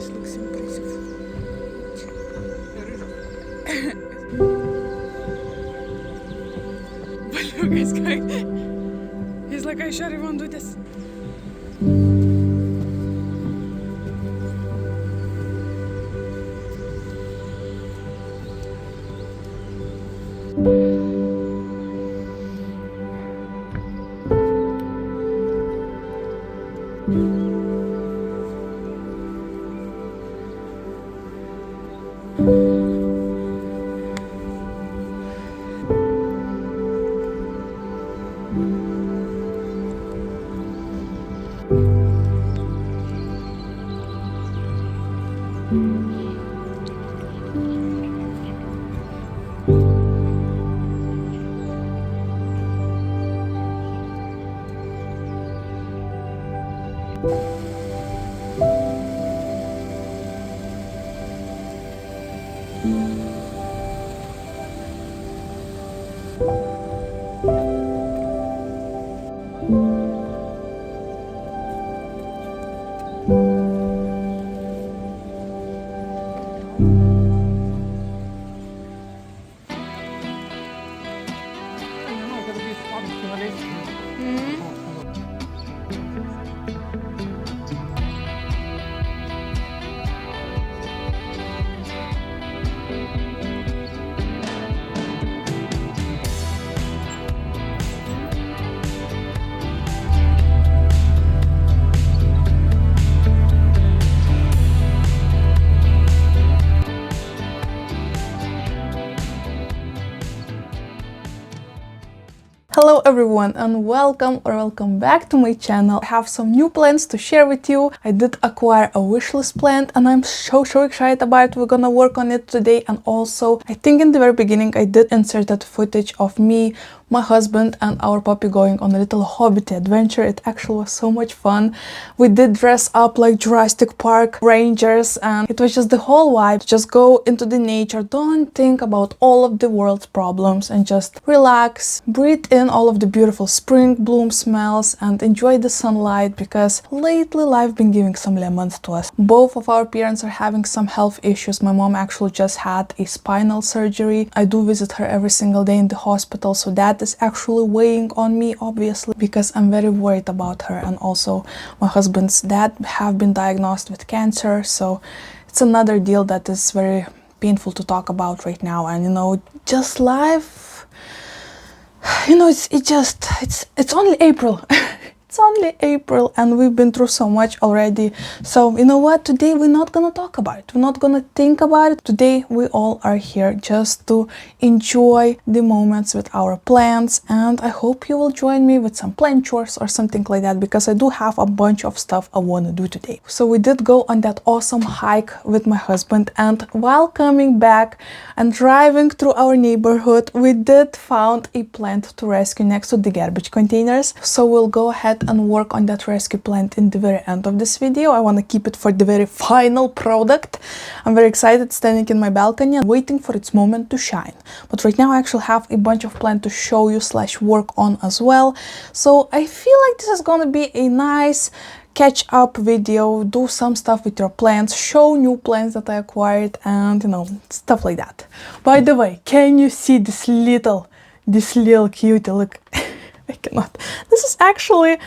This looks impressive. But look, it's going. He's like, I sure won't do this. Hello everyone and welcome back to my channel. I have some new plans to share with you. I did acquire a wishlist plant and I'm so excited about it. We're gonna work on it today. And also I think in the very beginning I did insert that footage of me my husband and our puppy going on a little hobbit adventure. It actually was so much fun. We did dress up like Jurassic Park rangers, and it was just the whole vibe. Just go into the nature, don't think about all of the world's problems, and just relax, breathe in all of the beautiful spring bloom smells, and enjoy the sunlight, because lately life been giving some lemons to us. Both of our parents are having some health issues. My mom actually just had a spinal surgery. I do visit her every single day in the hospital, so that is actually weighing on me, obviously, because I'm very worried about her. And also my husband's dad have been diagnosed with cancer, so it's another deal that is very painful to talk about right now. And you know, just life, you know, it's only April. It's only April and we've been through so much already. So you know what, today we're not gonna talk about it, we're not gonna think about it. Today we all are here just to enjoy the moments with our plants, and I hope you will join me with some plant chores or something like that, because I do have a bunch of stuff I want to do today. So we did go on that awesome hike with my husband, and while coming back and driving through our neighborhood, we did found a plant to rescue next to the garbage containers. So we'll go ahead and work on that rescue plant in the very end of this video. I want to keep it for the very final product. I'm very excited, standing in my balcony and waiting for its moment to shine. But right now I actually have a bunch of plants to show you / work on as well. So I feel like this is going to be a nice catch up video, do some stuff with your plants, show new plants that I acquired, and you know, stuff like that. By the way, can you see this little cutie? Look. I cannot. This is actually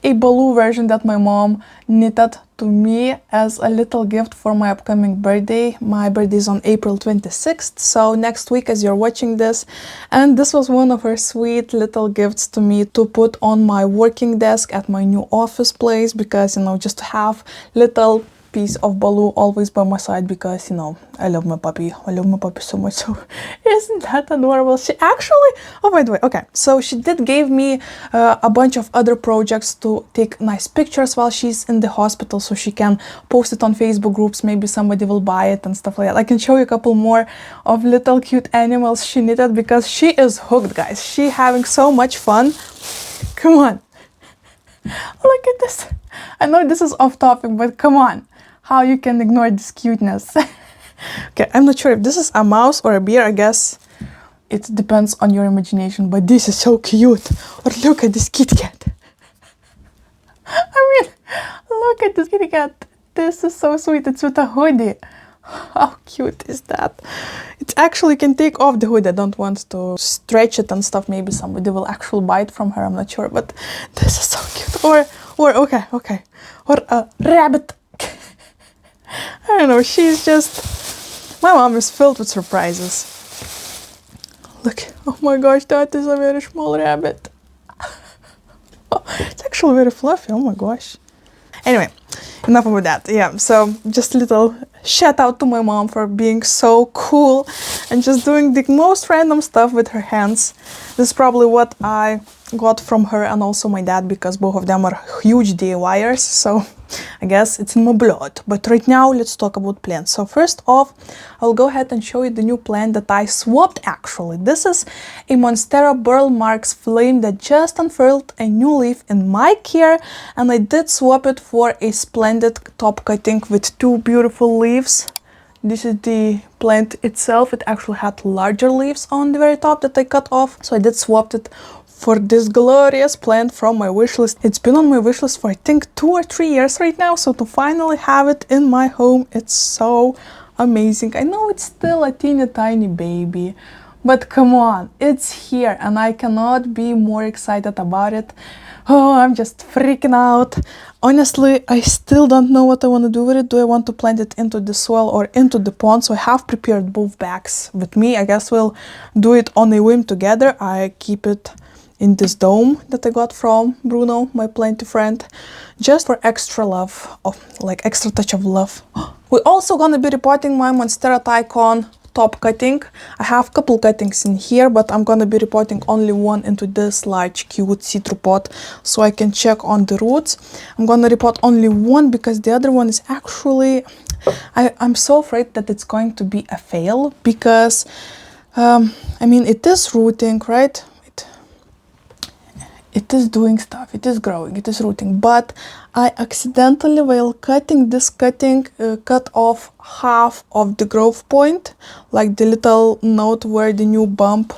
a balloon version that my mom knitted to me as a little gift for my upcoming birthday. My birthday is on April 26th, so next week as you're watching this. And this was one of her sweet little gifts to me to put on my working desk at my new office place, because you know, just to have little piece of balloon always by my side, because you know, I love my puppy so much. So isn't that adorable? She actually, oh by the way, okay, so she did give me a bunch of other projects to take nice pictures while she's in the hospital, so she can post it on Facebook groups. Maybe somebody will buy it and stuff like that. I can show you a couple more of little cute animals she knitted, because she is hooked, guys. She having so much fun. Come on, look at this. I know this is off topic, but come on, how you can ignore this cuteness. Okay, I'm not sure if this is a mouse or a bear. I guess it depends on your imagination, but this is so cute. Or look at this kitty cat. I mean, look at this kitty cat. This is so sweet. It's with a hoodie. How cute is that? It actually can take off the hood. I don't want to stretch it and stuff. Maybe somebody will actually buy it from her. I'm not sure, but this is so cute. Or okay. Or a rabbit. I don't know. She's just... My mom is filled with surprises. Look. Oh my gosh, that is a very small rabbit. It's actually very fluffy. Oh my gosh. Anyway, enough about that. Yeah, so just a little shout out to my mom for being so cool and just doing the most random stuff with her hands. This is probably what I got from her and also my dad, because both of them are huge DIYers, so I guess it's in my blood. But right now let's talk about plants. So first off, I'll go ahead and show you the new plant that I swapped actually. This is a Monstera Burl Marks Flame that just unfurled a new leaf in my care, and I did swap it for a splendid top cutting with two beautiful leaves. This is the plant itself. It actually had larger leaves on the very top that I cut off, so I did swap it for this glorious plant from my wishlist. It's been on my wishlist for I think 2 or 3 years right now, so to finally have it in my home, it's so amazing. I know it's still a teeny tiny baby, but come on, it's here and I cannot be more excited about it. Oh, I'm just freaking out. Honestly, I still don't know what I want to do with it. Do I want to plant it into the soil or into the pond? So I have prepared both bags with me. I guess we'll do it on a whim together. I keep it in this dome that I got from Bruno, my planty friend, just for extra love, like extra touch of love. We're also gonna be repotting my Monstera Tycon top cutting. I have a couple cuttings in here, but I'm gonna be repotting only one into this large cute citru pot so I can check on the roots. I'm gonna repot only one because the other one is actually, I'm so afraid that it's going to be a fail, because I mean, it is rooting, right? it is doing stuff, it is growing, it is rooting, but I accidentally, while cutting this cutting, cut off half of the growth point, like the little node where the new bump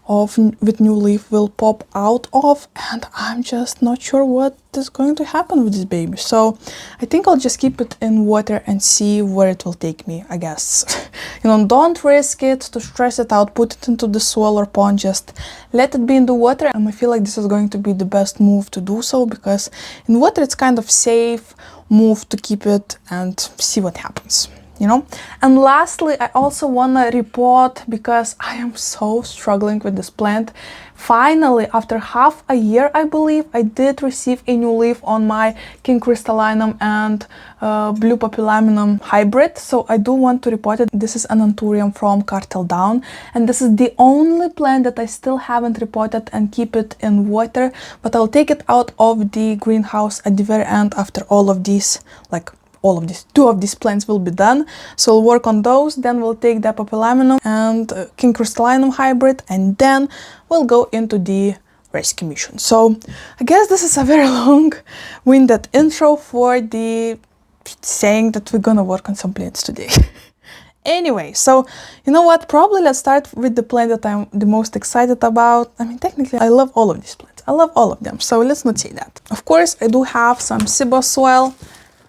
of with new leaf will pop out of, and I'm just not sure what is going to happen with this baby. So I think I'll just keep it in water and see where it will take me, I guess. You know, don't risk it to stress it out, put it into the soil or pond, just let it be in the water. And I feel like this is going to be the best move to do so, because in water it's kind of safe move to keep it and see what happens. You know. And lastly, I also want to report, because I am so struggling with this plant. Finally, after half a year, I believe, I did receive a new leaf on my King Crystallinum and Blue Popilaminum hybrid. So I do want to report it. This is an Anthurium from Cartel Down, and this is the only plant that I still haven't reported and keep it in water, but I'll take it out of the greenhouse at the very end after all of these, like two of these plants will be done. So we'll work on those, then we'll take the Popilaminum and King Crystallinum hybrid, and then we'll go into the rescue mission. So I guess this is a very long-winded intro for the saying that we're gonna work on some plants today. Anyway, so you know what, probably let's start with the plant that I'm the most excited about. I mean, technically I love all of these plants, I love all of them, so let's not say that. Of course, I do have some Sibos soil.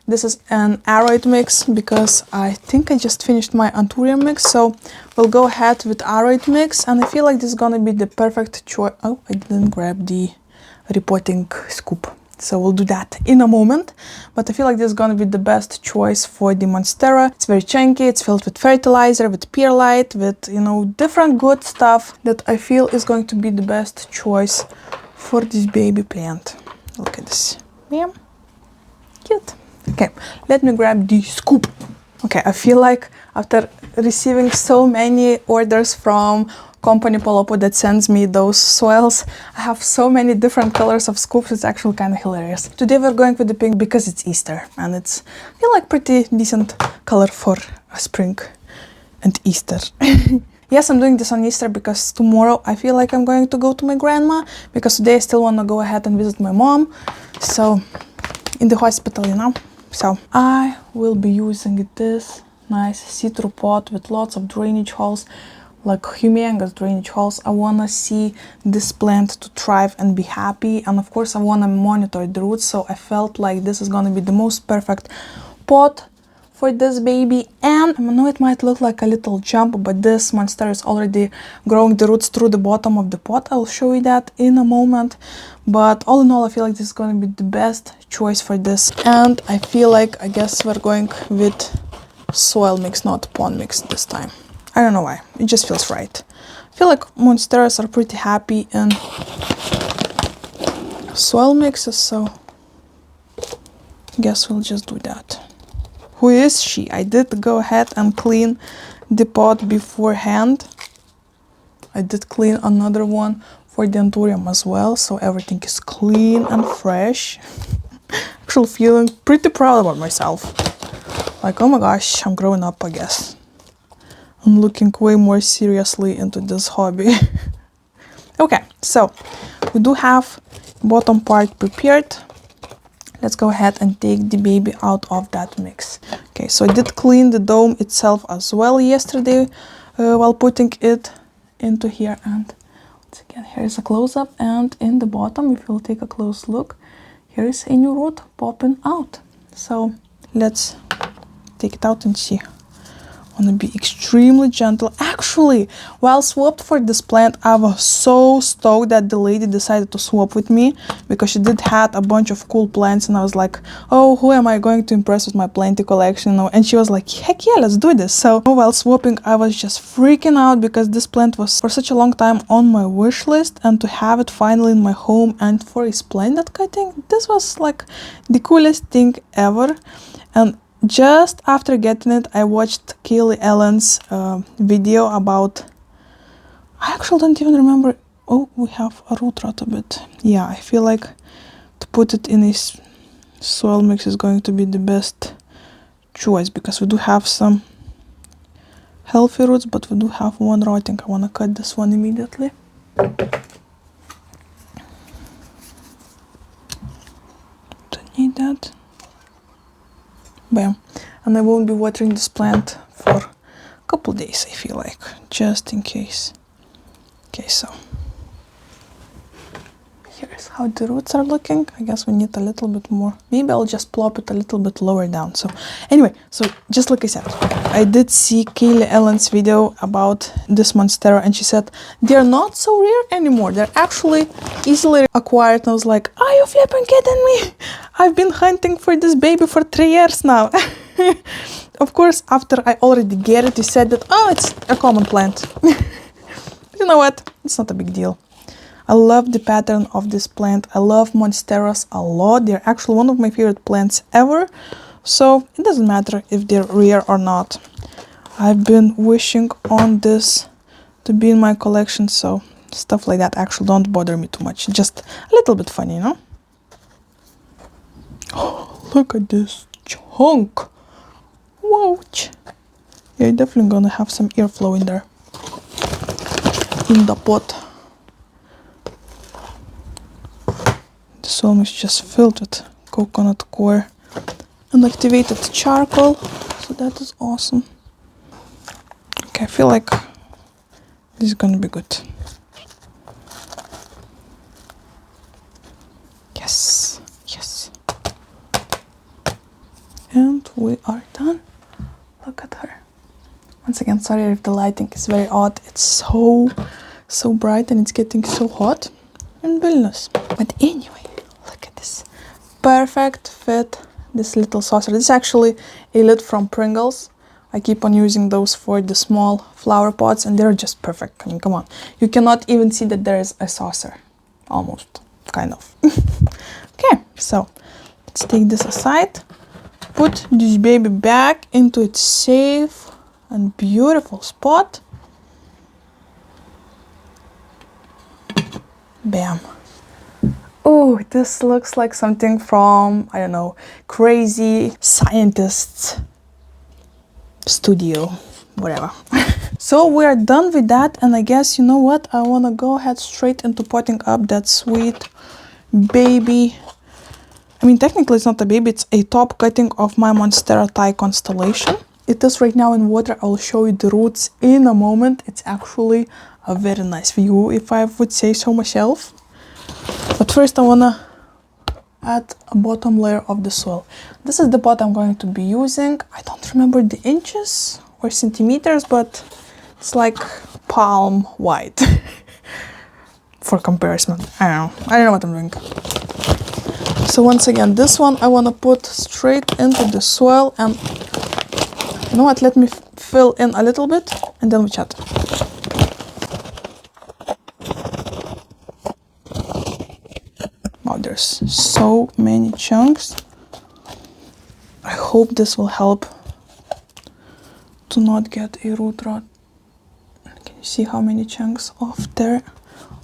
This is an aroid mix, because I think I just finished my Anthurium mix, so we'll go ahead with aroid mix, and I feel like this is gonna be the perfect choice. Oh, I didn't grab the repotting scoop, so we'll do that in a moment, but I feel like this is gonna be the best choice for the Monstera. It's very chunky, it's filled with fertilizer, with perlite, with, you know, different good stuff that I feel is going to be the best choice for this baby plant. Look at this. Yeah, cute. Okay, let me grab the scoop. Okay, I feel like after receiving so many orders from company Polopo that sends me those soils, I have so many different colors of scoops. It's actually kind of hilarious. Today we're going with the pink because it's Easter, and it's, I feel like, pretty decent color for a spring and Easter. Yes, I'm doing this on Easter because tomorrow I feel like I'm going to go to my grandma, because today I still want to go ahead and visit my mom, so in the hospital, you know. So I will be using this nice see-through pot with lots of drainage holes, like humongous drainage holes. I want to see this plant to thrive and be happy, and of course I want to monitor the roots, so I felt like this is going to be the most perfect pot for this baby. And I know it might look like a little jump, but this Monstera is already growing the roots through the bottom of the pot. I'll show you that in a moment. But all in all, I feel like this is going to be the best choice for this. And I feel like, I guess we're going with soil mix, not pond mix this time. I don't know why, it just feels right. I feel like Monsteras are pretty happy in soil mixes, so I guess we'll just do that. Who is she? I did go ahead and clean the pot beforehand. I did clean another one for the Anthurium as well, so everything is clean and fresh. Actually feeling pretty proud about myself. Like, oh my gosh, I'm growing up, I guess. I'm looking way more seriously into this hobby. Okay, so we do have bottom part prepared. Let's go ahead and take the baby out of that mix. Okay, so I did clean the dome itself as well yesterday while putting it into here. And once again, here is a close-up, and in the bottom, if you'll take a close look, here is a new root popping out. So let's take it out and see. I want to be extremely gentle. Actually, while swapped for this plant, I was so stoked that the lady decided to swap with me, because she did had a bunch of cool plants, and I was like, oh, who am I going to impress with my planty collection? You know? And she was like, heck yeah, let's do this. So while swapping, I was just freaking out, because this plant was for such a long time on my wish list, and to have it finally in my home and for a splendid cutting, this was like the coolest thing ever. And just after getting it, I watched Kaylee Ellen's video about, I actually don't even remember. Oh, we have a root rot a bit. Yeah, I feel like to put it in a soil mix is going to be the best choice, because we do have some healthy roots, but we do have one rotting. I want to cut this one immediately. and I won't be watering this plant for a couple days, I feel like, just in case. Okay, so here's how the roots are looking. I guess we need a little bit more. Maybe I'll just plop it a little bit lower down. So anyway, so just like I said, I did see Kaylee Ellen's video about this Monstera, and she said they're not so rare anymore. They're actually easily acquired. And I was like, are you flipping kidding me? I've been hunting for this baby for 3 years now. Of course, after I already get it, you said that, oh, it's a common plant. You know what? It's not a big deal. I love the pattern of this plant. I love Monsteras a lot. They're actually one of my favorite plants ever. So it doesn't matter if they're rare or not. I've been wishing on this to be in my collection, so stuff like that actually don't bother me too much. Just a little bit funny, you know? Oh, look at this chunk. Wouch. Yeah, definitely gonna have some airflow in there. In the pot. The soil is just filled with coconut coir and activated charcoal, so that is awesome. Okay, I feel like this is gonna be good. Yes, yes. And we are done. Look at her. Once again, sorry if the lighting is very odd. It's so bright and it's getting so hot in Vilnius. But anyway, look at this. Perfect fit, this little saucer. This is actually a lid from Pringles. I keep on using those for the small flower pots and they're just perfect. I mean, come on. You cannot even see that there is a saucer. Almost, kind of. Okay, so let's take this aside. Put this baby back into its safe and beautiful spot. Bam. Oh, this looks like something from, I don't know, crazy scientist's studio, whatever. So we are done with that, and I guess, you know what, I want to go ahead straight into potting up that sweet baby. I mean, technically it's not a baby, it's a top cutting of my Monstera Thai constellation. It is right now in water. I will show you the roots in a moment. It's actually a very nice view, if I would say so myself. But first I wanna add a bottom layer of the soil. This is the pot I'm going to be using. I don't remember the inches or centimeters, but it's like palm wide. For comparison, I don't know what I'm doing. So once again, this one I want to put straight into the soil, and you know what, let me fill in a little bit and then we chat. Wow, there's so many chunks. I hope this will help to not get a root rot. Can you see how many chunks of there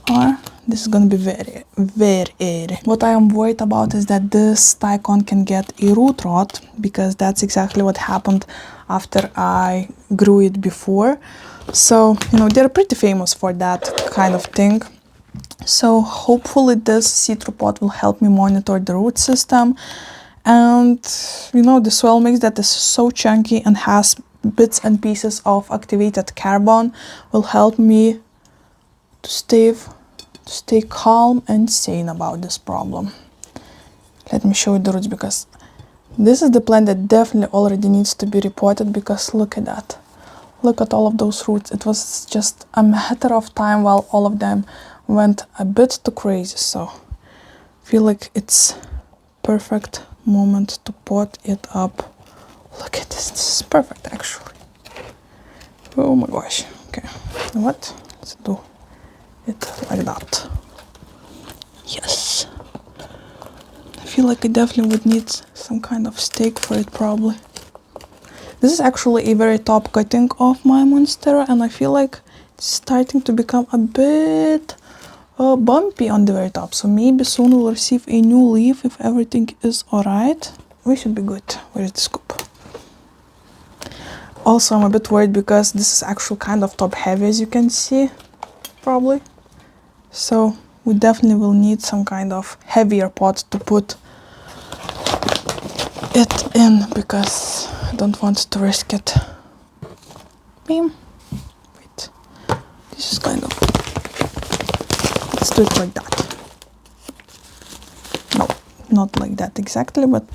are? This is gonna be very, very airy. What I am worried about is that this Tycon can get a root rot, because that's exactly what happened after I grew it before. So, you know, they're pretty famous for that kind of thing. So hopefully this see-through pot will help me monitor the root system. And, you know, the soil mix that is so chunky and has bits and pieces of activated carbon will help me to stay calm and sane about this problem. Let me show you the roots, because this is the plant that definitely already needs to be repotted, because look at that. Look at all of those roots. It was just a matter of time while all of them went a bit too crazy. So I feel like it's perfect moment to pot it up. Look at this. This is perfect actually. Oh my gosh. Okay. You know what? Let's do it like that. Yes. I feel like I definitely would need some kind of stake for it probably. This is actually a very top cutting of my Monstera, and I feel like it's starting to become a bit bumpy on the very top. So maybe soon we'll receive a new leaf if everything is alright. We should be good. Where is the scoop? Also, I'm a bit worried because this is actually kind of top heavy, as you can see, probably. So we definitely will need some kind of heavier pot to put it in, because I don't want to risk it. Beam. Wait. This is kind of... Let's do it like that. No, not like that exactly, but...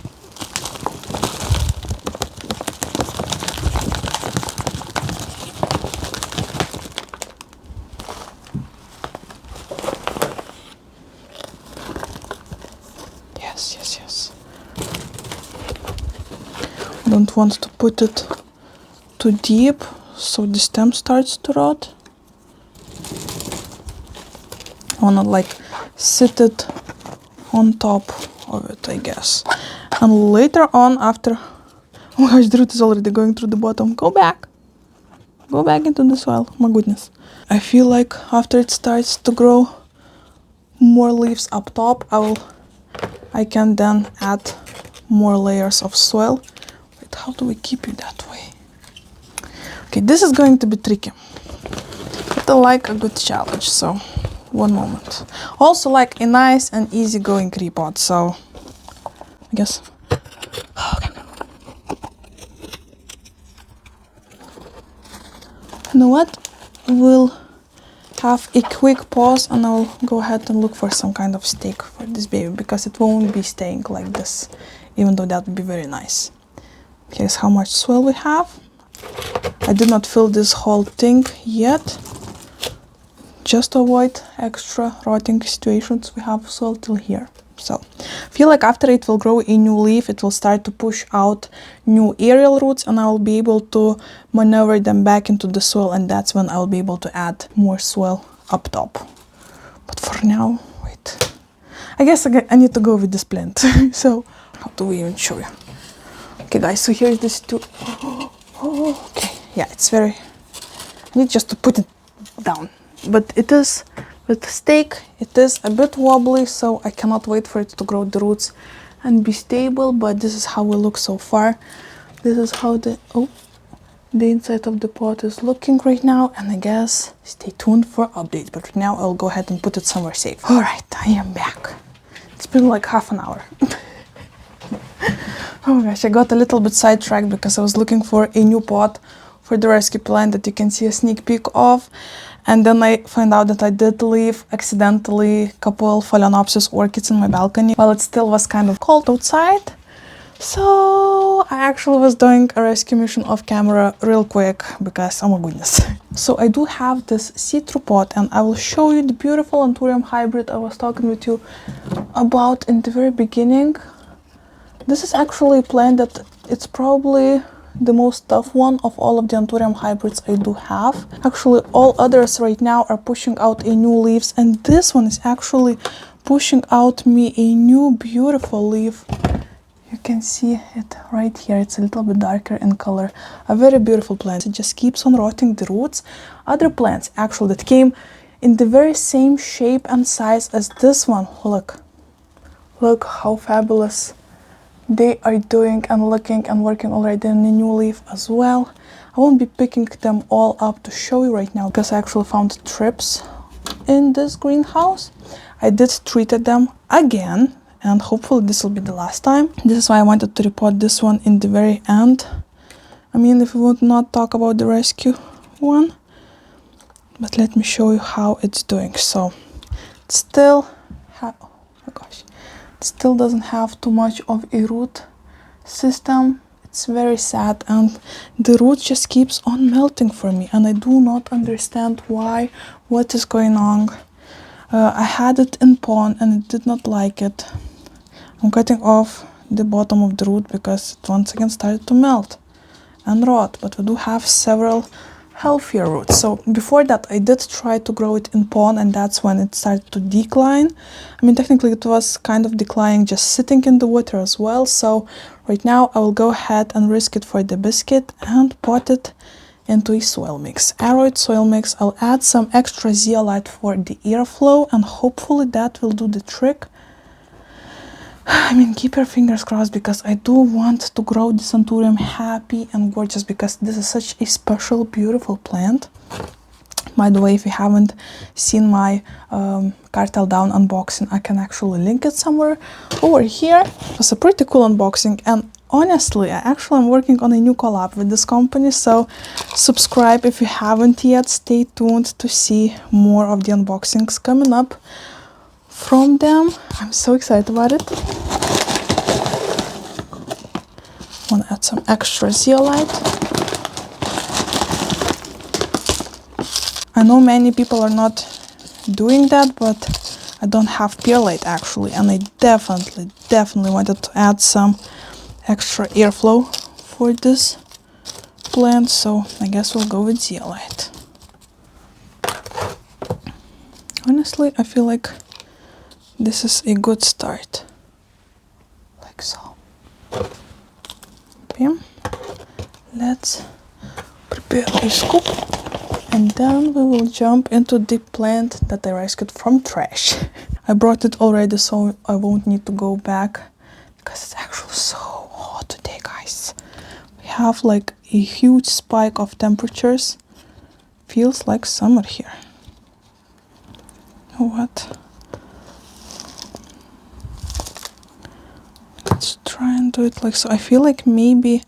Yes. Don't want to put it too deep, so the stem starts to rot. I wanna like sit it on top of it, I guess. And later on, after... Oh my gosh, the root is already going through the bottom. Go back into the soil. My goodness. I feel like after it starts to grow more leaves up top, I can then add more layers of soil. Wait, how do we keep it that way? Okay, this is going to be tricky, but I like a good challenge, so one moment. Also like a nice and easy going repot, so I guess. Okay. You know what? We'll have a quick pause and I'll go ahead and look for some kind of stake for this baby, because it won't be staying like this, even though that would be very nice. Here's how much soil we have. I did not fill this whole thing yet, just to avoid extra rotting situations. We have soil till here. So I feel like after it will grow a new leaf, it will start to push out new aerial roots, and I will be able to maneuver them back into the soil, and that's when I'll be able to add more soil up top. But for now, wait. I guess I need to go with this plant. So how do we even show you? Okay guys, so here's this two. Oh, okay. Yeah, it's very... I need just to put it down. But it is... With the stake, it is a bit wobbly, so I cannot wait for it to grow the roots and be stable, but this is how we look so far. This is how the inside of the pot is looking right now, and I guess stay tuned for updates. But right now I'll go ahead and put it somewhere safe. Alright, I am back. It's been like half an hour. Oh my gosh, I got a little bit sidetracked because I was looking for a new pot for the rescue plant that you can see a sneak peek of. And then I find out that I did leave accidentally a couple Phalaenopsis orchids in my balcony while it still was kind of cold outside. So I actually was doing a rescue mission off camera real quick because, oh my goodness. So I do have this see-through pot, and I will show you the beautiful Anthurium hybrid I was talking with you about in the very beginning. This is actually a plant that it's probably the most tough one of all of the Anthurium hybrids I do have. Actually, all others right now are pushing out a new leaves, and this one is actually pushing out me a new beautiful leaf. You can see it right here. It's a little bit darker in color. A very beautiful plant. It just keeps on rotting the roots. Other plants actually that came in the very same shape and size as this one. Look how fabulous they are doing and looking and working already in a new leaf as well. I won't be picking them all up to show you right now because I actually found trips in this greenhouse. I did treat them again, and hopefully this will be the last time. This is why I wanted to report this one in the very end. I mean, if we would not talk about the rescue one, but let me show you how it's doing. So it still still doesn't have too much of a root system. It's very sad, and the root just keeps on melting for me, and I do not understand why, what is going on. I had it in pon and it did not like it. I'm cutting off the bottom of the root because it once again started to melt and rot, but we do have several healthier roots. So before that I did try to grow it in pon, and that's when it started to decline. I mean, technically it was kind of declining just sitting in the water as well. So right now I will go ahead and risk it for the biscuit and pot it into a soil mix. Aroid soil mix. I'll add some extra zeolite for the airflow, and hopefully that will do the trick. I mean, keep your fingers crossed, because I do want to grow this Anthurium happy and gorgeous, because this is such a special, beautiful plant. By the way, if you haven't seen my cartel down unboxing, I can actually link it somewhere over here. It was a pretty cool unboxing, and honestly, I'm working on a new collab with this company, so subscribe if you haven't yet. Stay tuned to see more of the unboxings coming up from them. I'm so excited about it. Want to add some extra zeolite. I know many people are not doing that, but I don't have perlite actually, and I definitely wanted to add some extra airflow for this plant, so I guess we'll go with zeolite. Honestly, I feel like this is a good start, like so. Okay, let's prepare a scoop, and then we will jump into the plant that I rescued from trash. I brought it already, so I won't need to go back, because it's actually so hot today, guys. We have like a huge spike of temperatures. Feels like summer here. What? Let's try and do it like so. I feel like maybe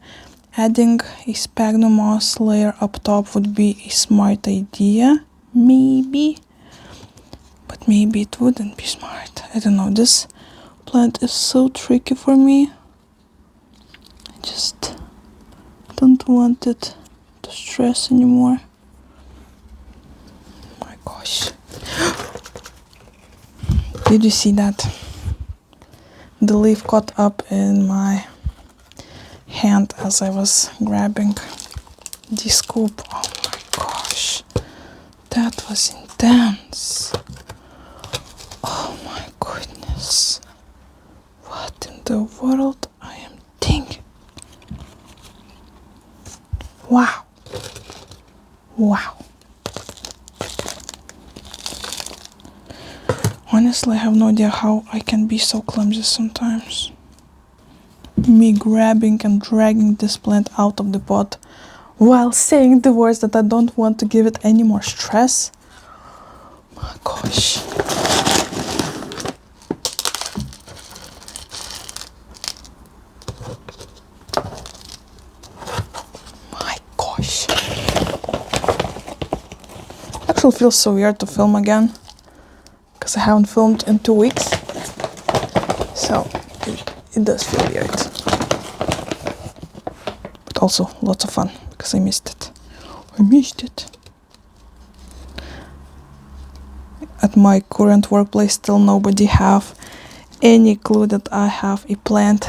adding a sphagnum moss layer up top would be a smart idea. Maybe. But maybe it wouldn't be smart. I don't know. This plant is so tricky for me. I just don't want it to stress anymore. Oh my gosh. Did you see that? The leaf caught up in my hand as I was grabbing the scoop. Oh my gosh. That was intense. Oh my goodness. What in the world I am thinking? Wow. Wow. Honestly, I have no idea how I can be so clumsy sometimes. Me grabbing and dragging this plant out of the pot while saying the words that I don't want to give it any more stress. My gosh. My gosh. Actually feels so weird to film again, because I haven't filmed in 2 weeks, so it does feel weird, but also lots of fun, because I missed it. At my current workplace, still nobody have any clue that I have a plant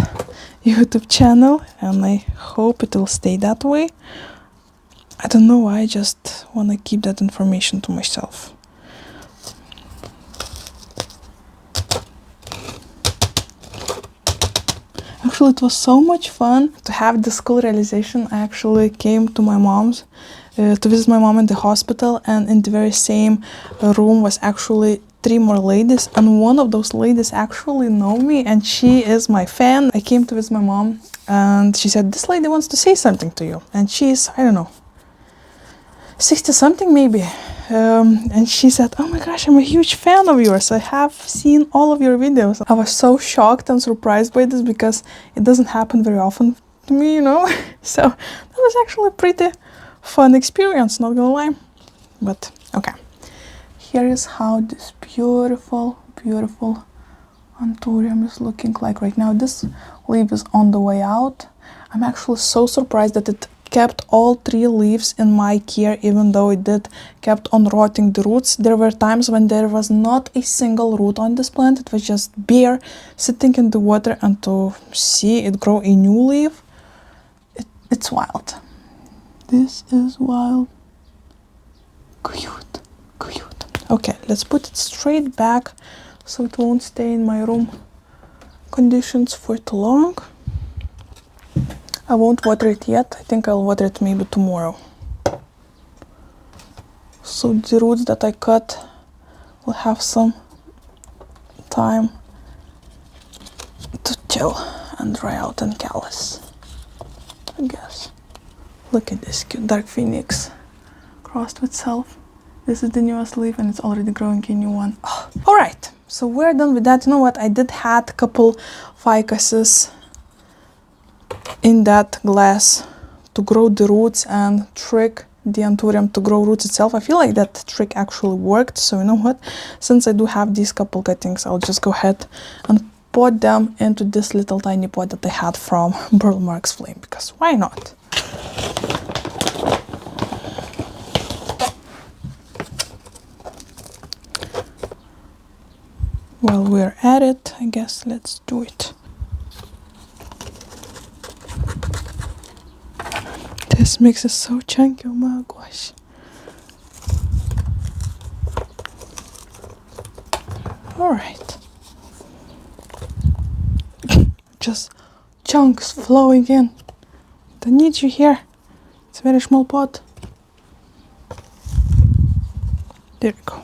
YouTube channel, and I hope it will stay that way. I don't know why, I just want to keep that information to myself. Actually, it was so much fun to have this cool realization. I actually came to my mom's to visit my mom in the hospital, and in the very same room was actually 3 more ladies, and one of those ladies actually know me, and she is my fan. I came to visit my mom, and she said, this lady wants to say something to you, and she's, I don't know, 60 something maybe. And she said, oh my gosh, I'm a huge fan of yours. I have seen all of your videos. I was so shocked and surprised by this, because it doesn't happen very often to me, you know. So that was actually a pretty fun experience, not gonna lie. But okay, here is how this beautiful Anthurium is looking like right now. This leaf is on the way out. I'm actually so surprised that it kept all 3 leaves in my care, even though it did kept on rotting the roots. There were times when there was not a single root on this plant. It was just bare, sitting in the water, and to see it grow a new leaf, it's wild. This is wild. Cute. Okay, let's put it straight back so it won't stay in my room conditions for too long. I won't water it yet. I think I'll water it maybe tomorrow. So the roots that I cut will have some time to chill and dry out and callus, I guess. Look at this cute dark phoenix crossed with self. This is the newest leaf, and it's already growing a new one. Oh. Alright, so we're done with that. You know what? I did had a couple ficuses in that glass to grow the roots and trick the Anthurium to grow roots itself. I feel like that trick actually worked. So you know what? Since I do have these couple cuttings, I'll just go ahead and pot them into this little tiny pot that I had from Burl Mark's Flame, because why not? While we're at it, I guess let's do it. This mix is so chunky, oh my gosh. Alright. Just chunks flowing in. Don't need you here. It's a very small pot. There we go.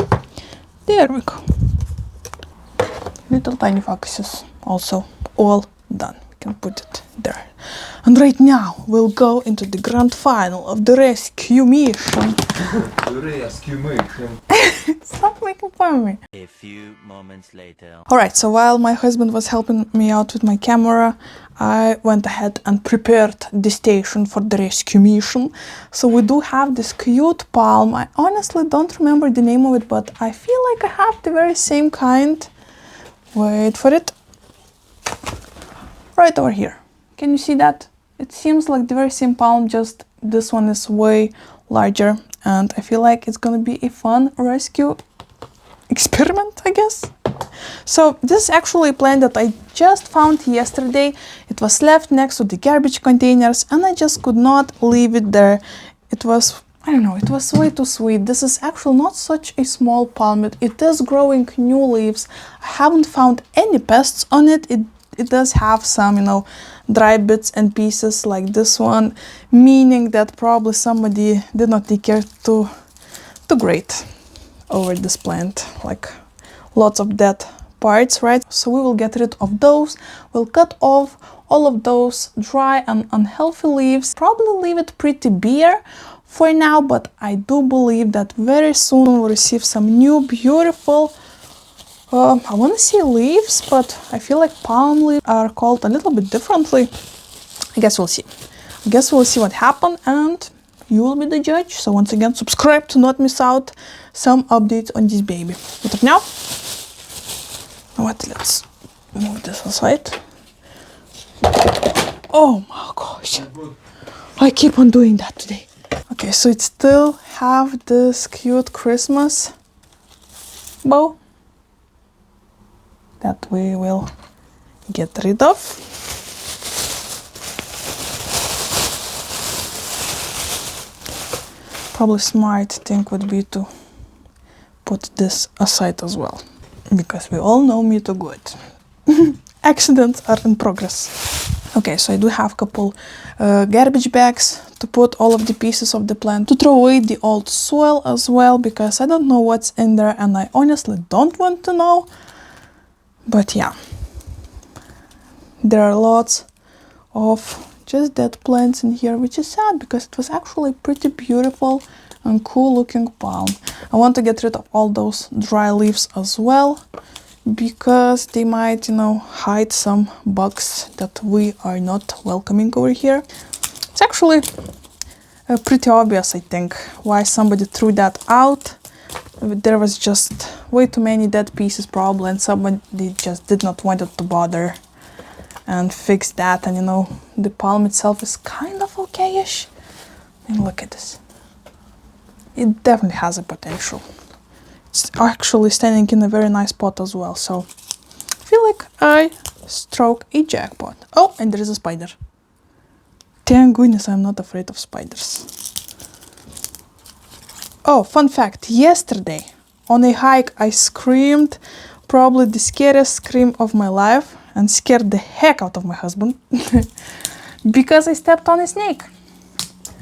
There we go. Little tiny focuses also all done. We can put it there. And right now we'll go into the grand final of the rescue mission. The rescue mission. Stop making fun of me. A few moments later. Alright, so while my husband was helping me out with my camera, I went ahead and prepared the station for the rescue mission. So we do have this cute palm. I honestly don't remember the name of it, but I feel like I have the very same kind. Wait for it. Right over here. Can you see that? It seems like the very same palm, just this one is way larger. And I feel like it's gonna be a fun rescue experiment, I guess. So this is actually a plant that I just found yesterday. It was left next to the garbage containers and I just could not leave it there. It was, I don't know, it was way too sweet. This is actually not such a small palm. It is growing new leaves. I haven't found any pests on it. It does have some, you know, dry bits and pieces like this one, meaning that probably somebody did not take care to grate over this plant, like lots of dead parts, right? So we will get rid of those. We'll cut off all of those dry and unhealthy leaves. Probably leave it pretty bare for now, but I do believe that very soon we'll receive some new beautiful I want to say leaves, but I feel like palm leaves are called a little bit differently. I guess we'll see. I guess we'll see what happened and you will be the judge. So once again, subscribe to not miss out some updates on this baby. But now, let's move this aside. Oh my gosh. I keep on doing that today. Okay, so it still have this cute Christmas bow that we will get rid of. Probably smart thing would be to put this aside as well, because we all know me too good. Accidents are in progress. Okay, so I do have a couple garbage bags to put all of the pieces of the plant, to throw away the old soil as well, because I don't know what's in there and I honestly don't want to know. But yeah, there are lots of just dead plants in here, which is sad because it was actually pretty beautiful and cool looking palm. I want to get rid of all those dry leaves as well, because they might, you know, hide some bugs that we are not welcoming over here. It's actually pretty obvious, I think, why somebody threw that out. There was just way too many dead pieces probably, and somebody just did not want to bother and fix that. And you know, the palm itself is kind of okay-ish. And look at this. It definitely has a potential. It's actually standing in a very nice pot as well, so I feel like I struck a jackpot. Oh, and there is a spider. Thank goodness I'm not afraid of spiders. Oh, fun fact, yesterday on a hike I screamed probably the scariest scream of my life and scared the heck out of my husband because I stepped on a snake.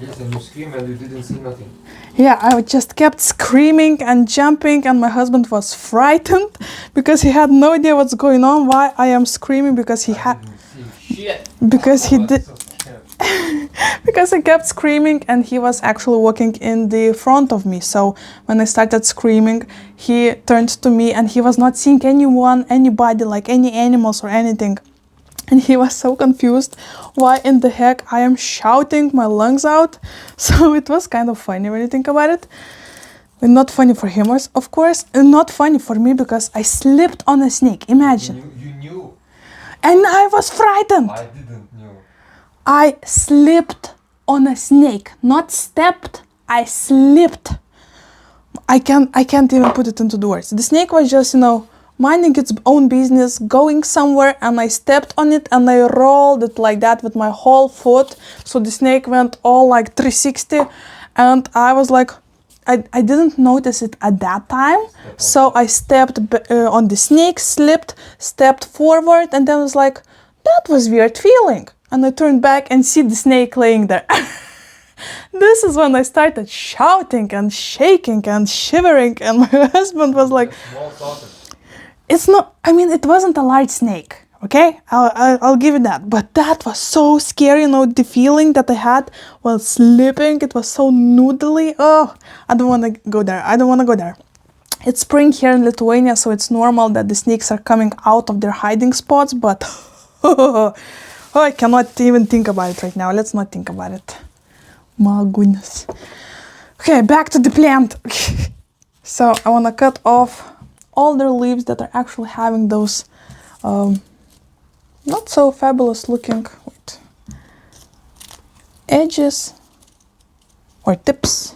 Yes, and you screamed and you didn't see nothing. Yeah, I just kept screaming and jumping and my husband was frightened because he had no idea what's going on, why I am screaming, because he had... Because he did... because I kept screaming and he was actually walking in the front of me. So when I started screaming, he turned to me and he was not seeing anyone, anybody, like any animals or anything. And he was so confused why in the heck I am shouting my lungs out. So it was kind of funny when you think about it. But not funny for him, of course, and not funny for me because I slipped on a snake. Imagine. You knew. And I was frightened. I didn't know. I slipped on a snake, not stepped. I slipped. I can't even put it into the words. The snake was just, minding its own business, going somewhere, and I stepped on it and I rolled it like that with my whole foot. So the snake went all like 360, and I was like, I didn't notice it at that time. So I stepped on the snake, slipped, stepped forward, and then was like, that was weird feeling. And I turned back and see the snake laying there. This is when I started shouting and shaking and shivering, and my husband was like, it wasn't a large snake, okay? I'll give you that. But that was so scary, the feeling that I had while sleeping. It was so noodly. Oh, I don't want to go there. It's spring here in Lithuania, so it's normal that the snakes are coming out of their hiding spots, but I cannot even think about it right now. Let's not think about it. My goodness. Okay, back to the plant. So I want to cut off all their leaves that are actually having those not so fabulous looking edges or tips.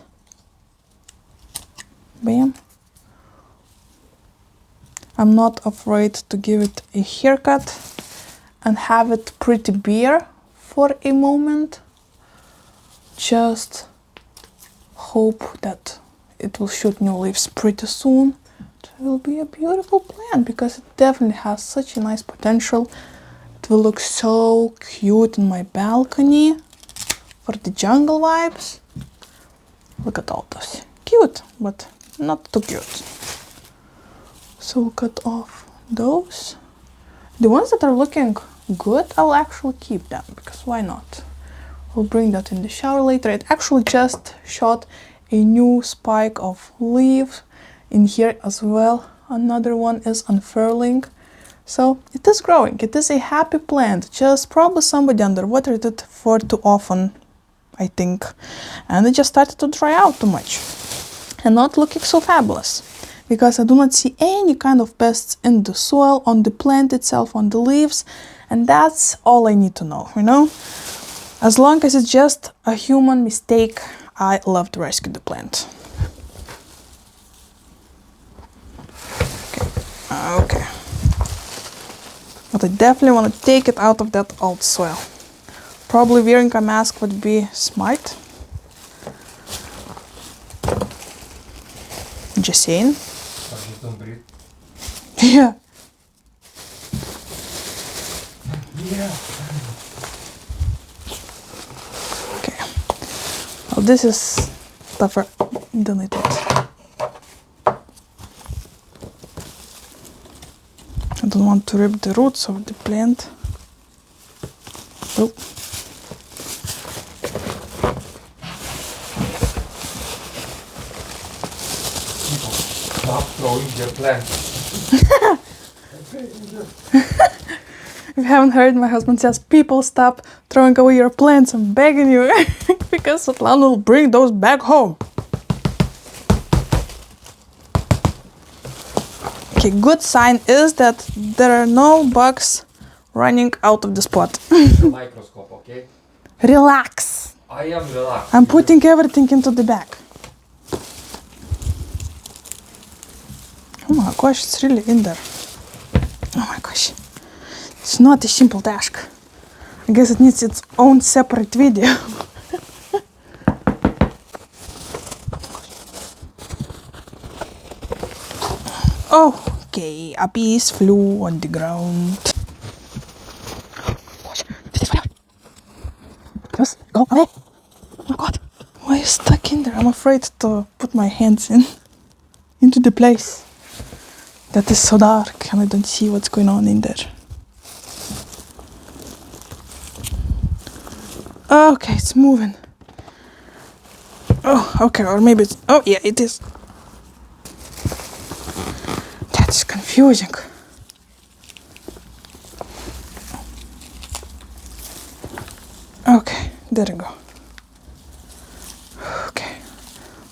Bam. I'm not afraid to give it a haircut and have it pretty bare for a moment. Just hope that it will shoot new leaves pretty soon. It will be a beautiful plant because it definitely has such a nice potential. It will look so cute in my balcony for the jungle vibes. Look at all those. Cute, but not too cute. So we'll cut off those. The ones that are looking good, I'll actually keep them because why not? We'll bring that in the shower later. It actually just shot a new spike of leaves in here as well. Another one is unfurling. So it is growing. It is a happy plant. Just probably somebody underwatered it for too often, I think. And it just started to dry out too much. And not looking so fabulous. Because I do not see any kind of pests in the soil, on the plant itself, on the leaves. And that's all I need to know, As long as it's just a human mistake, I love to rescue the plant. Okay. But I definitely want to take it out of that old soil. Probably wearing a mask would be smart. Just saying. Don't breathe. Yeah. Yeah. Okay. Well, this is tougher than I thought. I don't want to rip the roots of the plant. Oh. Stop throwing your plants. If you haven't heard, my husband says, people stop throwing away your plants, I'm begging you. Because Svetlana will bring those back home. Okay, good sign is that there are no bugs running out of the spot. The microscope, okay? Relax. I am relaxed. I'm putting everything into the bag. Oh my gosh, it's really in there. Oh my gosh. It's not a simple task. I guess it needs its own separate video. Okay, a piece flew on the ground. Just go away. Oh my god. Why are you stuck in there? I'm afraid to put my hands into the place that is so dark and I don't see what's going on in there. Okay, it's moving. Oh, okay, or maybe it's... Oh, yeah, it is. That's confusing. There you go. Okay.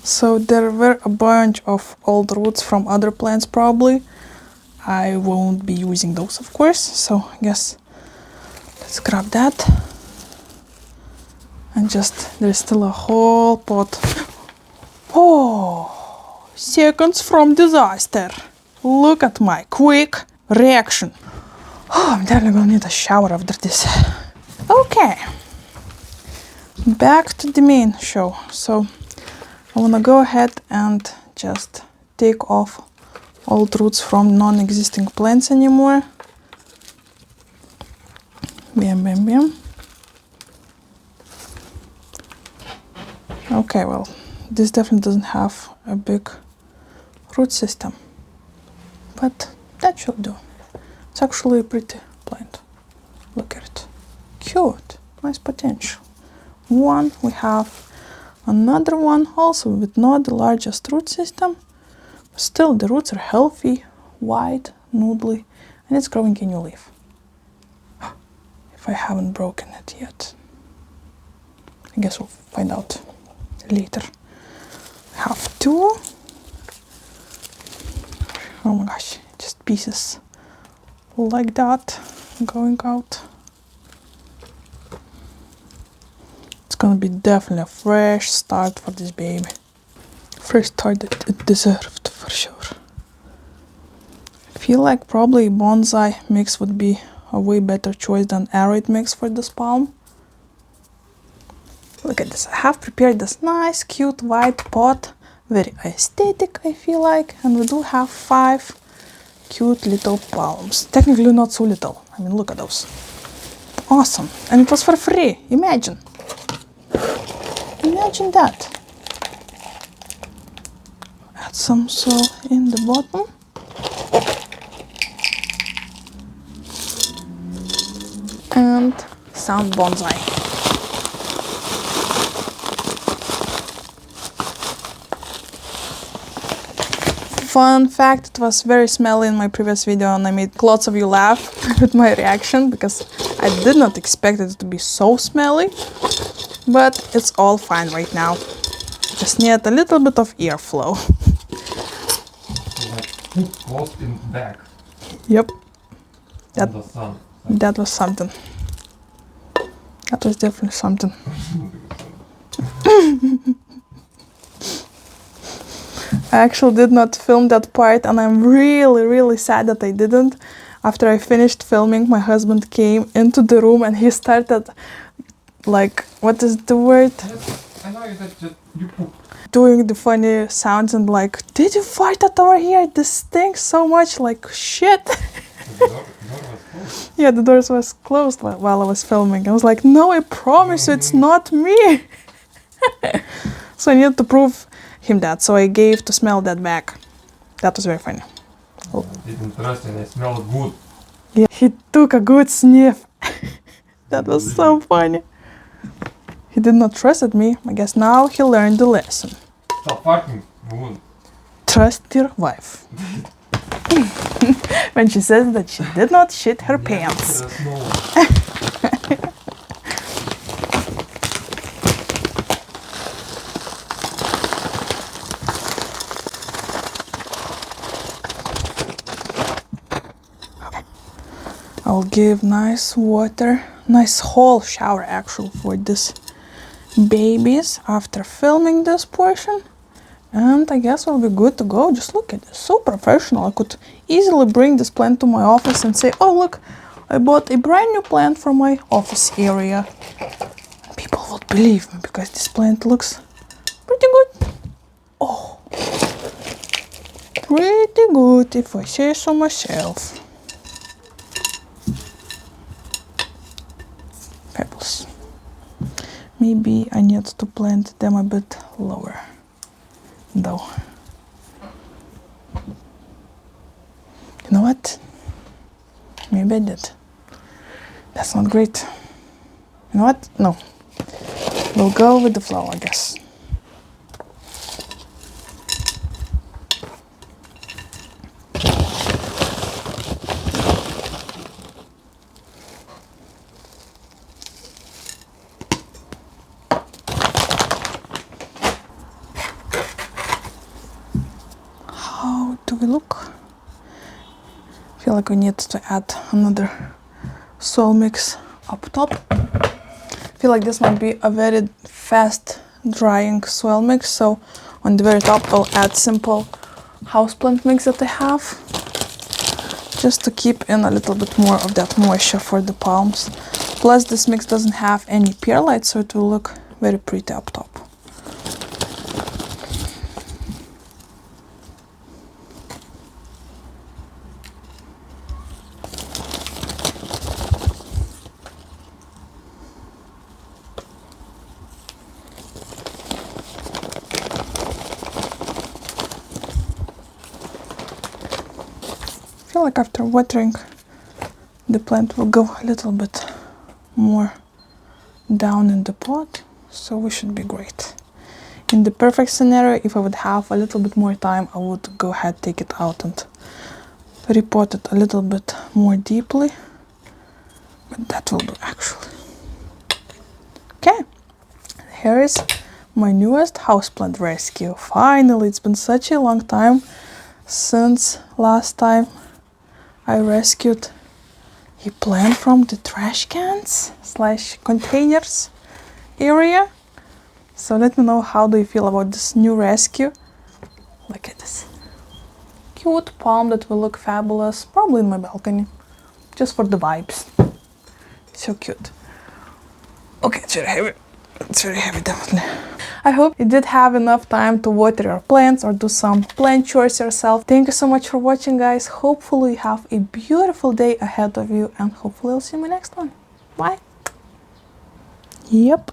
So there were a bunch of old roots from other plants probably. I won't be using those, of course, so I guess let's grab that. And just, there's still a whole pot. Oh, seconds from disaster. Look at my quick reaction. Oh, I'm definitely gonna need a shower after this. Okay, back to the main show. So I wanna go ahead and just take off old roots from non-existing plants anymore. Bam, bam, bam. Okay, well, this definitely doesn't have a big root system, but that should do. It's actually a pretty plant. Look at it. Cute. Nice potential. One, we have another one also with not the largest root system. Still, the roots are healthy, wide, noodly, and it's growing a new leaf. If I haven't broken it yet. I guess we'll find out later. I have two. Oh my gosh, just pieces like that going out. It's gonna be definitely a fresh start for this baby. Fresh start that it deserved for sure. I feel like probably bonsai mix would be a way better choice than aroid mix for this palm. Look at this, I have prepared this nice cute white pot, very aesthetic I feel like, and we do have 5 cute little palms. Technically not so little, I mean look at those. Awesome, and it was for free, imagine. Imagine that. Add some soil in the bottom. And some bonsai. Fun fact, it was very smelly in my previous video and I made lots of you laugh with my reaction because I did not expect it to be so smelly, but it's all fine right now. Just need a little bit of airflow. Like close in back. Yep. On the sun. That was something. That was definitely something. I actually did not film that part and I'm really sad that I didn't. After I finished filming, my husband came into the room and he started like, what is the word? Yes, I know that you poop. Doing the funny sounds and like, did you fart it over here? This stinks so much, like shit. The door was closed. Yeah, the doors was closed while I was filming. I was like, no, I promise you, it's not me. So I needed to prove him that, so I gave to smell that back. That was very funny. I didn't trust and I smelled good. Yeah, he took a good sniff. That was so funny. He did not trust me. I guess now he learned the lesson. Stop farting, wound. Trust your wife. When she says that she did not shit her pants. I'll give nice water, nice whole shower actually for this babies after filming this portion. And I guess we'll be good to go. Just look at this, so professional. I could easily bring this plant to my office and say, oh look, I bought a brand new plant for my office area. People would believe me because this plant looks pretty good. Oh, pretty good if I say so myself. Pebbles. Maybe I need to plant them a bit lower, though. You know what? Maybe I did. That's not great. You know what? No. We'll go with the flow, I guess. do we look? I feel like we need to add another soil mix up top. I feel like this might be a very fast drying soil mix, so on the very top I'll add simple houseplant mix that I have, just to keep in a little bit more of that moisture for the palms. Plus this mix doesn't have any perlite, so it will look very pretty up top. I feel like after watering, the plant will go a little bit more down in the pot, so we should be great. In the perfect scenario, if I would have a little bit more time, I would go ahead, take it out and repot it a little bit more deeply, but that will do actually. Okay, here is my newest houseplant rescue. Finally, it's been such a long time since last time I rescued a plant from the trash cans / containers area. So let me know, how do you feel about this new rescue? Look at this cute palm that will look fabulous, probably in my balcony, just for the vibes. So cute. Okay, it's very heavy. It's very heavy, definitely. I hope you did have enough time to water your plants or do some plant chores yourself. Thank you so much for watching, guys. Hopefully you have a beautiful day ahead of you, and hopefully I'll see you in my next one. Bye. Yep.